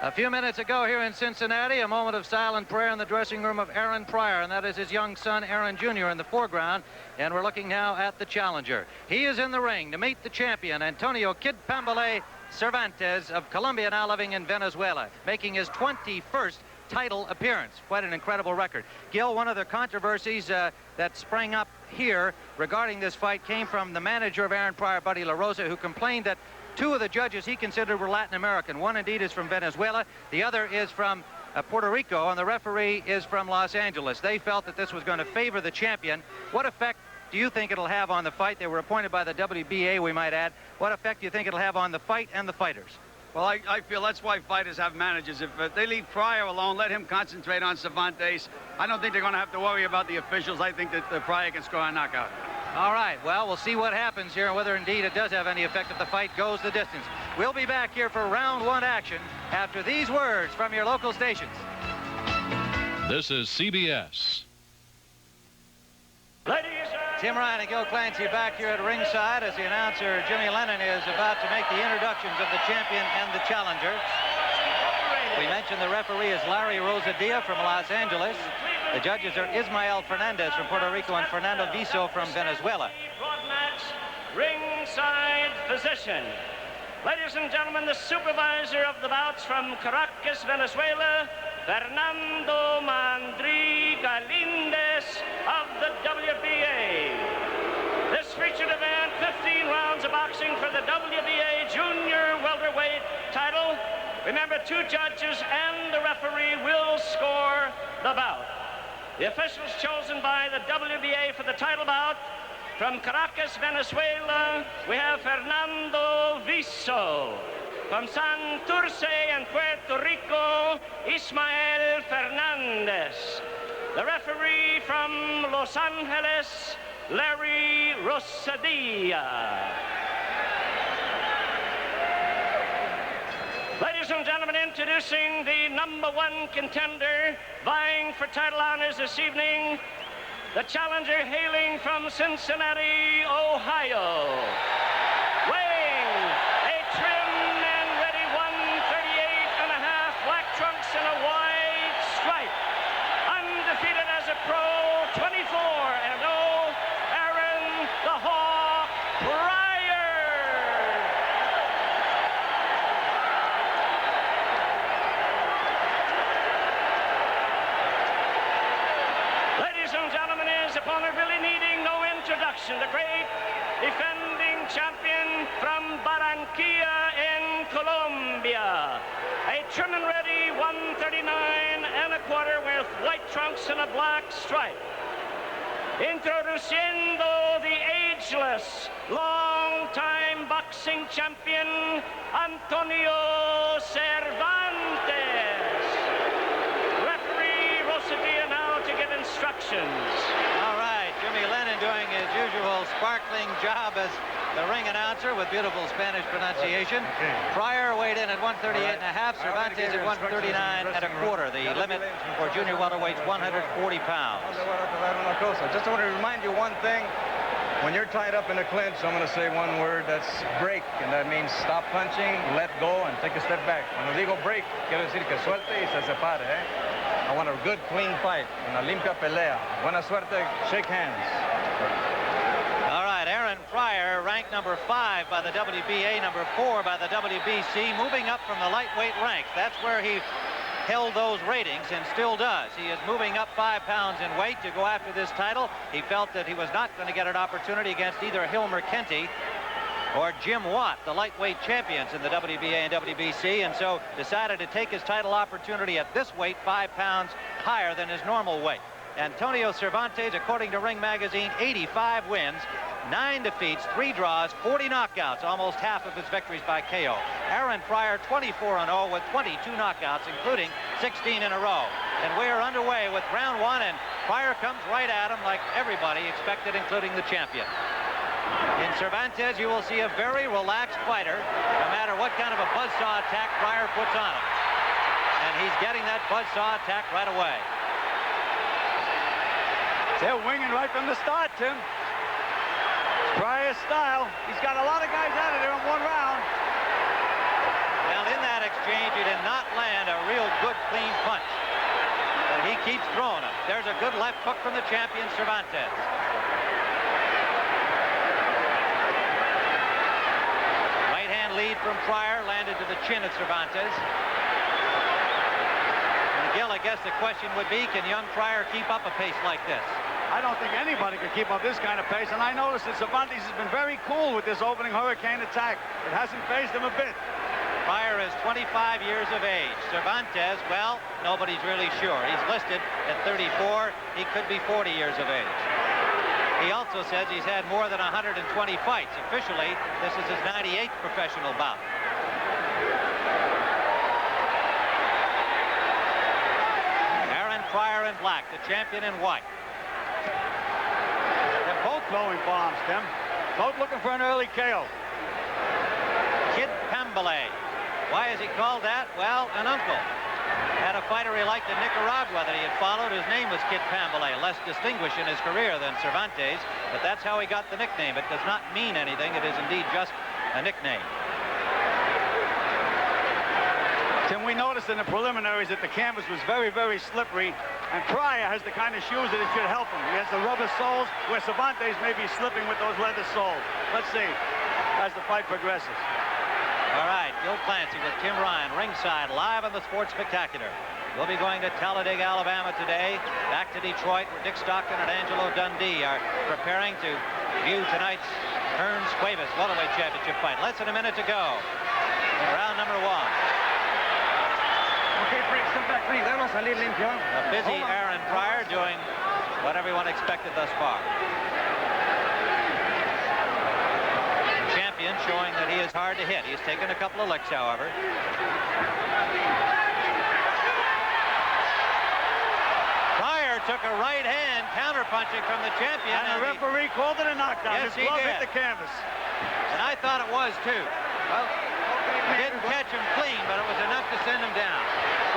A few minutes ago here in Cincinnati, a moment of silent prayer in the dressing room of Aaron Pryor, and that is his young son, Aaron Jr. in the foreground. And we're looking now at the challenger. He is in the ring to meet the champion, Antonio Kid Pambele Cervantes of Colombia, now living in Venezuela, making his 21st title appearance. Quite an incredible record. Gil, one of the controversies that sprang up here regarding this fight came from the manager of Aaron Pryor, Buddy La Rosa, who complained that two of the judges he considered were Latin American. One indeed is from Venezuela. The other is from Puerto Rico, and the referee is from Los Angeles. They felt that this was going to favor the champion. What effect do you think it'll have on the fight? They were appointed by the WBA, we might add. What effect do you think it'll have on the fight and the fighters? Well, I feel that's why fighters have managers. If they leave Pryor alone, let him concentrate on Cervantes, I don't think they're going to have to worry about the officials. I think that Pryor can score a knockout. All right, well, we'll see what happens here and whether indeed it does have any effect if the fight goes the distance. We'll be back here for round one action after these words from your local stations. This is CBS. Tim Ryan and Gil Clancy back here at ringside as the announcer, Jimmy Lennon, is about to make the introductions of the champion and the challenger. We mentioned the referee is Larry Rosadilla from Los Angeles. The judges are Ismael Fernandez from Puerto Rico and Fernando Viso from Venezuela. Broadmatch, ringside position. Ladies and gentlemen, the supervisor of the bouts from Caracas, Venezuela, Fernando Mandri Galindez of the WBA. This featured event, 15 rounds of boxing for the WBA Junior Welterweight title. Remember, two judges and the referee will score the bout. The officials chosen by the WBA for the title bout, from Caracas, Venezuela, we have Fernando Viso. From Santurce and Puerto Rico, Ismael Fernandez. The referee from Los Angeles, Larry Rosadilla. Ladies and gentlemen, introducing the #1 contender vying for title honors this evening, the challenger hailing from Cincinnati, Ohio. Weighing a trim and ready 138.5, black trunks and a white stripe. Undefeated as a pro, 24-0, Aaron the Hawk Pryor. Ladies and gentlemen, his opponent really needing no introduction, the great defending champion from Barranquilla in Colombia. A trim and ready 139.25 with white trunks and a black stripe. Introduciendo the ageless, long-time boxing champion, Antonio Cervantes. Referee Rosadilla now to give instructions. All right, Jimmy Lennon doing his usual sparkling job as the ring announcer with beautiful Spanish pronunciation. Pryor weighed in at 138.5, Cervantes at 139.25. The limit for junior welterweights, 140 pounds. Just want to remind you one thing. When you're tied up in a clinch, I'm going to say one word, that's break, and that means stop punching, let go, and take a step back. Cuando digo break, quiero decir que suelte y se separe, I want a good, clean fight, una limpia pelea. Buena suerte, shake hands. All right, Aaron Pryor, ranked #5 by the WBA, #4 by the WBC, moving up from the lightweight ranks. That's where he held those ratings and still does. He is moving up 5 pounds in weight to go after this title. He felt that he was not going to get an opportunity against either Hilmer Kenty or Jim Watt, the lightweight champions in the WBA and WBC, and so decided to take his title opportunity at this weight, 5 pounds higher than his normal weight. Antonio Cervantes, according to Ring Magazine, 85 wins, 9 defeats, 3 draws, 40 knockouts, almost half of his victories by KO. Aaron Pryor, 24-0 with 22 knockouts, including 16 in a row. And we're underway with round 1, and Pryor comes right at him like everybody expected, including the champion. In Cervantes, you will see a very relaxed fighter, no matter what kind of a buzzsaw attack Pryor puts on him. And he's getting that buzzsaw attack right away. They're winging right from the start, Tim. Pryor's style. He's got a lot of guys out of there in one round. Well, in that exchange, he did not land keeps throwing them. There's a good left hook from the champion, Cervantes. Right hand lead from Pryor, landed to the chin of Cervantes. And Gil, I guess the question would be, can young Pryor keep up a pace like this? I don't think anybody could keep up this kind of pace, and I noticed that Cervantes has been very cool with this opening hurricane attack. It hasn't phased him a bit. Pryor is 25 years of age. Cervantes, well, nobody's really sure. He's listed at 34. He could be 40 years of age. He also says he's had more than 120 fights. Officially, this is his 98th professional bout. Aaron Pryor in black, the champion in white. They're both throwing bombs, Tim. Both looking for an early KO. Kid Pambele. Why is he called that? Well, an uncle had a fighter he liked in Nicaragua that he had followed. His name was Kid Pambele, less distinguished in his career than Cervantes, but that's how he got the nickname. It does not mean anything. It is indeed just a nickname. Tim, we noticed in the preliminaries that the canvas was very, very slippery, and Pryor has the kind of shoes that it should help him. He has the rubber soles, where Cervantes may be slipping with those leather soles. Let's see as the fight progresses. All right, Gil Clancy with Tim Ryan ringside, live on the Sports Spectacular. We'll be going to Talladega, Alabama today, back to Detroit, where Dick Stockton and Angelo Dundee are preparing to view tonight's Hearns-Cuevas Welterweight Championship fight. Less than a minute to go in round number 1. Okay, Frank, step back, please. A busy Aaron Pryor doing what everyone expected thus far. Champion showing that he is hard to hit. He's taken a couple of licks, however. Pryor took a right hand counter-punching from the champion. And the referee called it a knockdown. Yes, His glove he hit did. the canvas. And I thought it was, too. Well, He didn't catch him clean, but it was enough to send him down.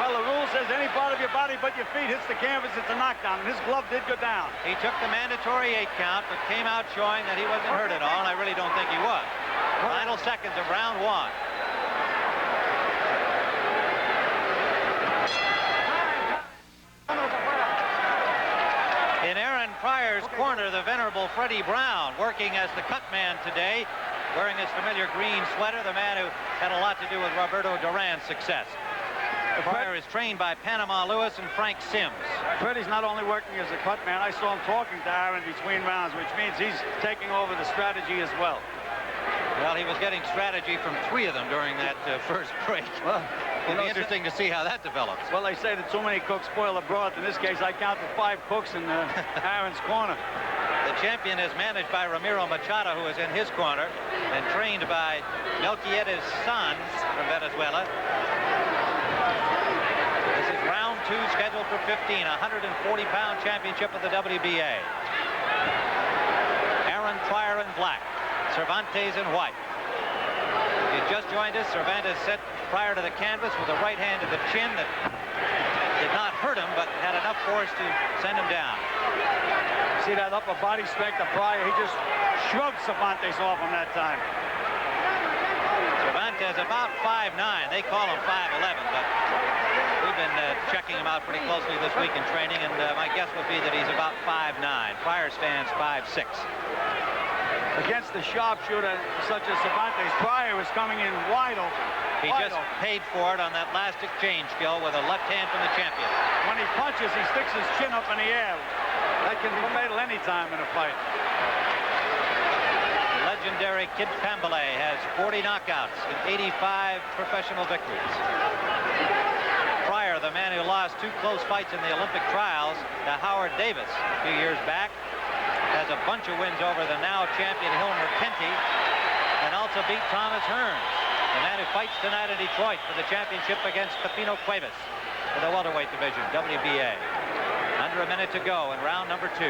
well, the rule says any part of your body but your feet hits the canvas, it's a knockdown, and his glove did go down. He took the mandatory 8 count, but came out showing that he wasn't hurt at all, and I really don't think he was. Final seconds of round 1. In Aaron Pryor's corner, the venerable Freddie Brown, working as the cut man today, wearing his familiar green sweater, the man who had a lot to do with Roberto Duran's success. Pryor is trained by Panama Lewis and Frank Sims. Freddie's not only working as a cut man, I saw him talking to Aaron between rounds, which means he's taking over the strategy as well. Well, he was getting strategy from 3 of them during that first break. Well, it'll be interesting to see how that develops. Well, they say that too many cooks spoil the broth. In this case, I counted 5 cooks in Aaron's corner. The champion is managed by Ramiro Machado, who is in his corner, and trained by Melquiades Sanz from Venezuela. This is round 2, scheduled for 15, a 140-pound championship of the WBA. Aaron Pryor in black, Cervantes in white. He just joined us. Cervantes set Pryor to the canvas with a right hand to the chin that did not hurt him, but had enough force to send him down. See that upper body strength of Pryor? He just shrugged Cervantes off him that time. Cervantes about 5'9". They call him 5'11", but we've been checking him out pretty closely this week in training, and my guess would be that he's about 5'9". Pryor stands 5'6". Against the sharpshooter such as Cervantes, Pryor is coming in wide open. He just paid for it on that last exchange, Gil, with a left hand from the champion. When he punches, he sticks his chin up in the air. That can be fatal any time in a fight. The legendary Kid Pambele has 40 knockouts and 85 professional victories. Pryor, the man who lost 2 close fights in the Olympic trials to Howard Davis a few years back, has a bunch of wins over the now champion Hilmer Penty, and also beat Thomas Hearns, the man who fights tonight in Detroit for the championship against Pepino Cuevas for the welterweight division, WBA. Under a minute to go in round number 2.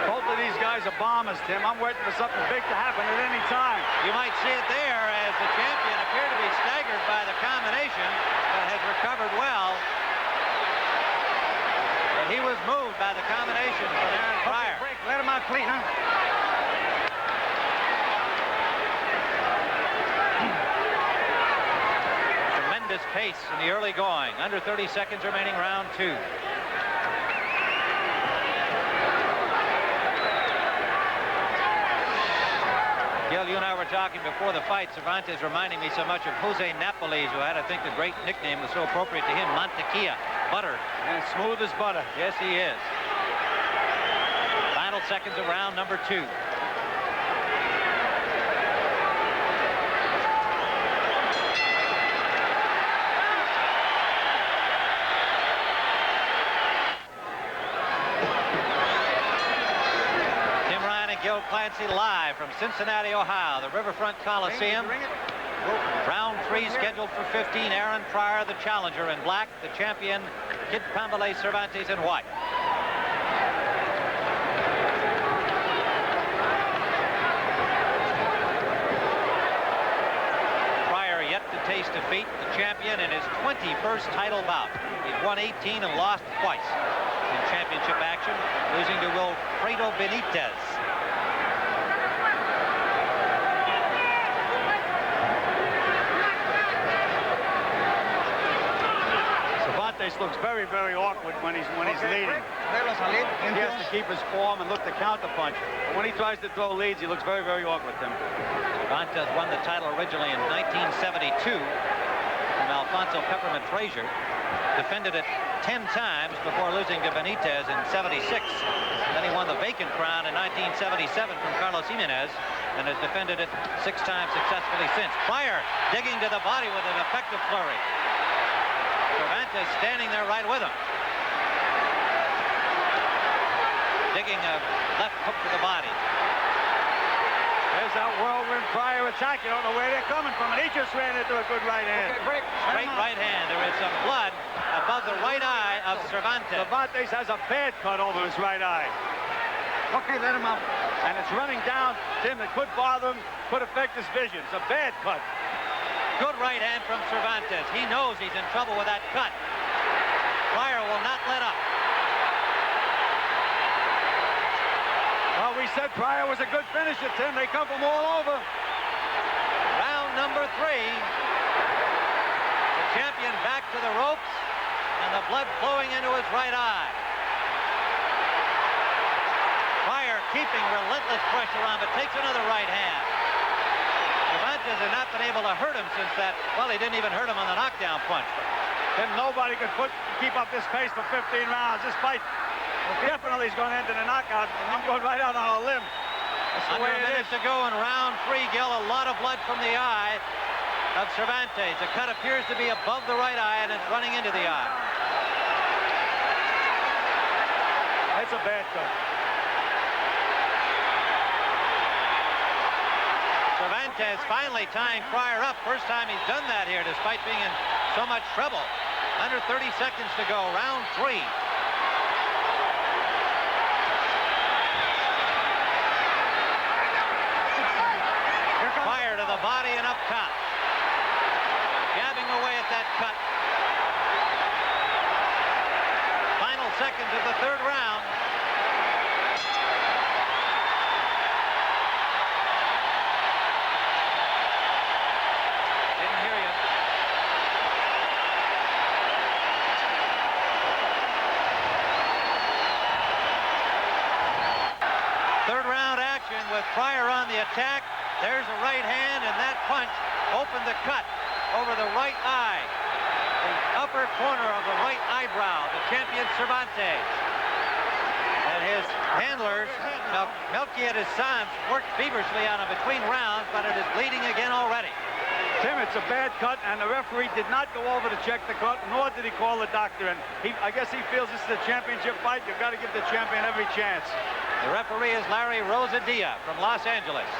Both of these guys are bombers, Tim. I'm waiting for something big to happen at any time. You might see it there as the champion appeared to be staggered by the combination, but has recovered well. But he was moved by the combination from Aaron Pryor. Okay, break. Let him out clean, huh? pace in the early going. Under 30 seconds remaining, round 2. Gil, you and I were talking before the fight. Cervantes reminding me so much of Jose Napoles, who had, I think, the great nickname was so appropriate to him, Mantequilla, butter. And smooth as butter. Yes, he is. Final seconds of round number 2. Gil Clancy live from Cincinnati, Ohio, the Riverfront Coliseum. Round 3 scheduled for 15. Aaron Pryor, the challenger, in black. The champion, Kid Pambele Cervantes, in white. Pryor yet to taste defeat. The champion in his 21st title bout. He's won 18 and lost twice in championship action, losing to Wilfredo Benitez. Looks very, very awkward when he's leading. He has to keep his form and look to counterpunch. But when he tries to throw leads, he looks very, very awkward, Tim. Cervantes won the title originally in 1972 from Alfonso Peppermint Frazier. Defended it 10 times before losing to Benitez in 76. Then he won the vacant crown in 1977 from Carlos Jimenez and has defended it 6 times successfully since. Pryor digging to the body with an effective flurry. Cervantes standing there right with him. Digging a left hook to the body. There's that whirlwind Pryor attack. You don't know where they're coming from, and he just ran into a good right hand. Okay, straight right hand. There is some blood above the right eye of Cervantes. Cervantes has a bad cut over his right eye. Okay, let him out. And it's running down, Tim. It could bother him, could affect his vision. It's a bad cut. Good right hand from Cervantes. He knows he's in trouble with that cut. Pryor will not let up. Well, we said Pryor was a good finisher, Tim. They come from all over. Round number 3. The champion back to the ropes, and the blood flowing into his right eye. Pryor keeping relentless pressure on, but takes another right hand. Cervantes has not been able to hurt him since that. Well, he didn't even hurt him on the knockdown punch. Then nobody could keep up this pace for 15 rounds. This fight definitely is going to end in a knockout. I'm going right out on a limb. Under a minute to go in round 3, Gil. A lot of blood from the eye of Cervantes. The cut appears to be above the right eye, and it's running into the eye. It's a bad cut. Cervantes finally tying Pryor up. First time he's done that here, despite being in so much trouble. Under 30 seconds to go, round 3. Pryor to the body and up top. Jabbing away at that cut. Final seconds of the 3rd round. With Pryor on the attack, there's a right hand, and that punch opened the cut over the right eye, the upper corner of the right eyebrow, the champion Cervantes. And his handlers, Melquiades Sanz, worked feverishly on him between rounds, but it is bleeding again already. Tim, it's a bad cut, and the referee did not go over to check the cut, nor did he call the doctor. And I guess he feels this is a championship fight. You've got to give the champion every chance. The referee is Larry Rosadilla from Los Angeles.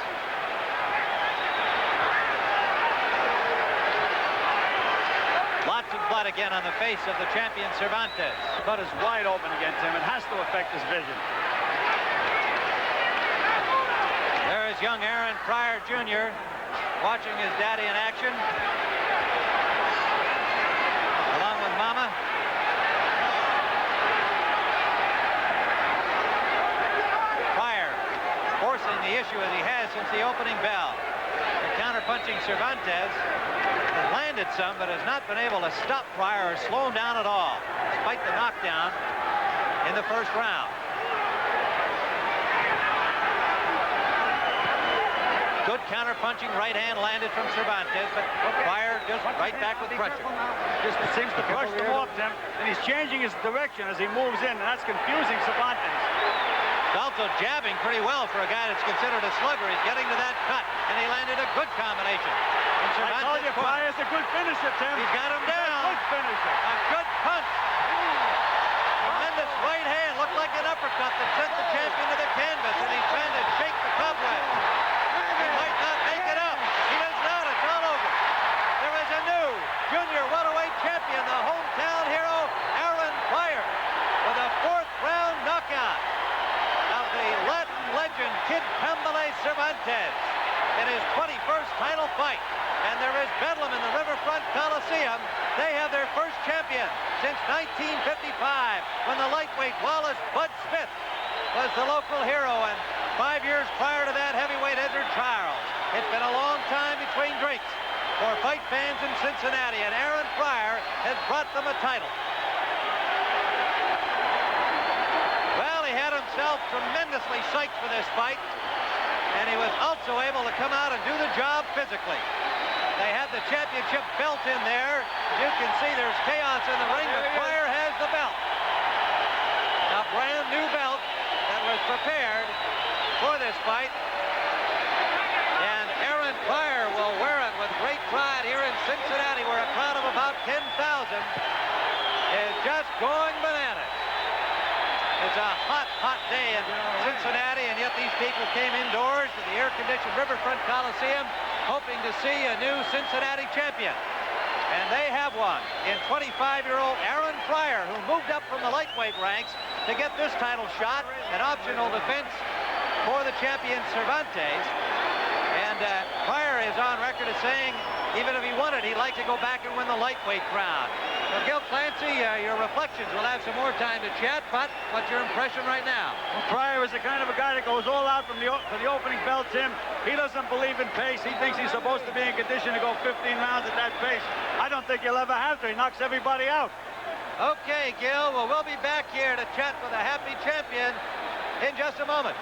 Lots of blood again on the face of the champion Cervantes. Cut is wide open again, Tim. It has to affect his vision. There is young Aaron Pryor Jr. watching his daddy in action, along with Mama. Forcing the issue as he has since the opening bell. The counter-punching Cervantes has landed extended some, but has not been able to stop Pryor or slow him down at all, despite the knockdown in the first round. Good counter-punching right hand landed from Cervantes, but Pryor just right back with pressure. Just seems to brush them off, Tim, and he's changing his direction as he moves in, and that's confusing Cervantes. He's also jabbing pretty well for a guy that's considered a slugger. He's getting to that cut, and he landed a good combination. I told you, Pryor's a good finisher, Tim. He's got him down. Good finisher. A good punch. Tremendous right hand. Looked like an uppercut that sent the champion to the canvas, and he's trying to shake the cobwebs. He might not make it up. He does not. It's all over. There is a new junior welterweight champion, the hometown hero, Aaron Pryor, with a 4th round knockout of the Latin legend Kid Pambele Cervantes in his 21st title fight. And there is bedlam in the Riverfront Coliseum. They have their first champion since 1955, when the lightweight Wallace Bud Smith was the local hero, and 5 years prior to that, heavyweight Edward Charles. It's been a long time between drinks for fight fans in Cincinnati, and Aaron Pryor has brought them a title. Well, he had himself tremendously psyched for this fight, and he was also able to come out and do the job physically. They had the championship belt in there. As you can see, there's chaos in the ring, but Pryor has the belt. A brand new belt that was prepared for this fight. And Aaron Pryor will wear it with great pride here in Cincinnati, where a crowd of about 10,000 is just going bananas. It's a hot, hot day in Cincinnati, and yet these people came indoors to the air-conditioned Riverfront Coliseum hoping to see a new Cincinnati champion. And they have one in 25-year-old Aaron Pryor, who moved up from the lightweight ranks to get this title shot, an optional defense for the champion Cervantes. And Pryor is on record as saying, even if he won it, he'd like to go back and win the lightweight crown. So, Gil Clancy, your reflections. We'll have some more time to chat, but what's your impression right now? Well, Pryor is the kind of a guy that goes all out for the opening bell, Tim. He doesn't believe in pace. He thinks he's supposed to be in condition to go 15 rounds at that pace. I don't think he'll ever have to. He knocks everybody out. Okay, Gil. Well, we'll be back here to chat with a happy champion in just a moment.